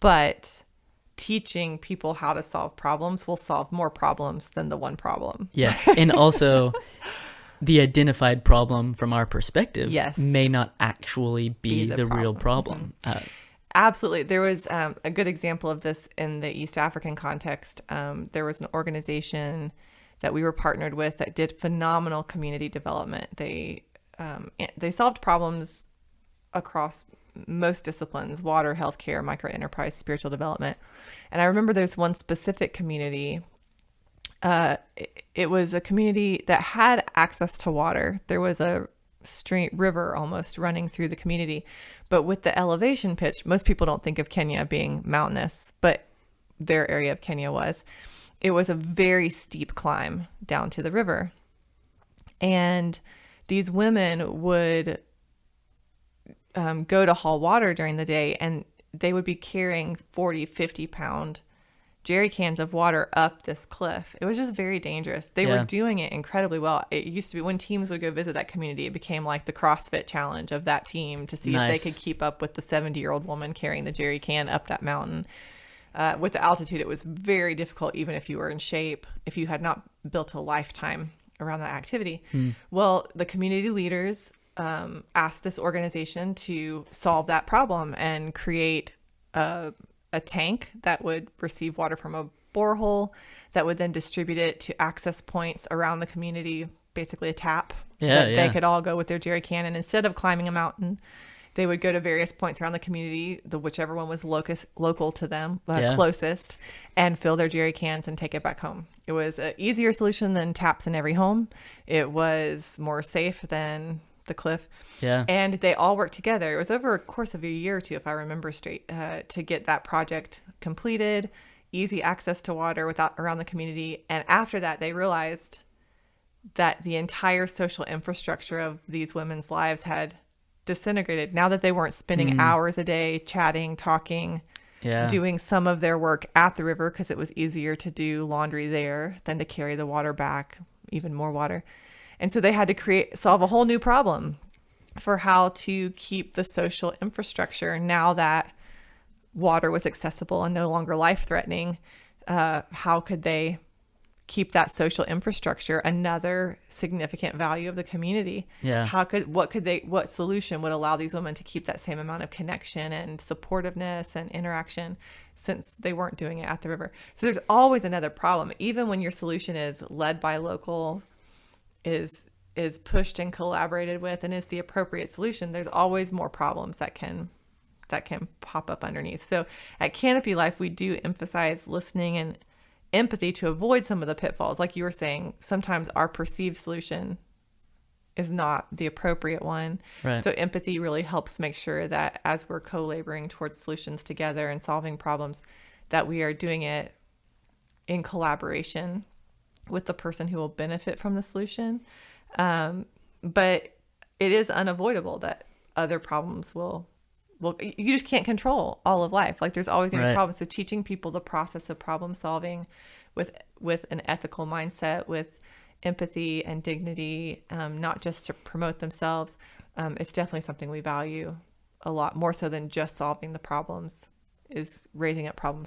But teaching people how to solve problems will solve more problems than the one problem. Yes. And also, the identified problem from our perspective may not actually be the real problem. Absolutely. There was a good example of this in the East African context. There was an organization that we were partnered with that did phenomenal community development. They solved problems across most disciplines: water, healthcare, micro enterprise, spiritual development. And I remember there's one specific community. It was a community that had access to water. There was a stream, river almost running through the community, but with the elevation pitch, most people don't think of Kenya being mountainous, but their area of Kenya was. It was a very steep climb down to the river. And these women would go to haul water during the day, and they would be carrying 40, 50-pound jerry cans of water up this cliff. It was just very dangerous. They were doing it incredibly well. It used to be when teams would go visit that community, it became like the CrossFit challenge of that team to see if they could keep up with the 70-year-old woman carrying the jerry can up that mountain. With the altitude, it was very difficult, even if you were in shape, if you had not built a lifetime around that activity. Well, the community leaders asked this organization to solve that problem and create a tank that would receive water from a borehole that would then distribute it to access points around the community, basically a tap that they could all go with their jerry can. And instead of climbing a mountain, they would go to various points around the community, whichever one was local to them, closest, and fill their jerry cans and take it back home. It was an easier solution than taps in every home. It was more safe than the cliff. And they all worked together. It was over a course of a year or two, if I remember straight, to get that project completed, easy access to water around the community. And after that, they realized that the entire social infrastructure of these women's lives had disintegrated. Now that they weren't spending hours a day chatting, talking, doing some of their work at the river, because it was easier to do laundry there than to carry the water back, even more water. And so they had to solve a whole new problem for how to keep the social infrastructure now that water was accessible and no longer life-threatening. How could they keep that social infrastructure another significant value of the community? What solution would allow these women to keep that same amount of connection and supportiveness and interaction, since they weren't doing it at the river? So there's always another problem, even when your solution is led by local, is pushed and collaborated with, and is the appropriate solution. There's always more problems that can pop up underneath. So at Canopy Life, we do emphasize listening and empathy to avoid some of the pitfalls. Like you were saying, sometimes our perceived solution is not the appropriate one. Right. So empathy really helps make sure that as we're co-laboring towards solutions together and solving problems, that we are doing it in collaboration with the person who will benefit from the solution. But it is unavoidable that other problems will, you just can't control all of life. Like there's always going to be problems. So teaching people the process of problem solving with an ethical mindset, with empathy and dignity, not just to promote themselves. It's definitely something we value a lot more so than just solving the problems, is raising up problem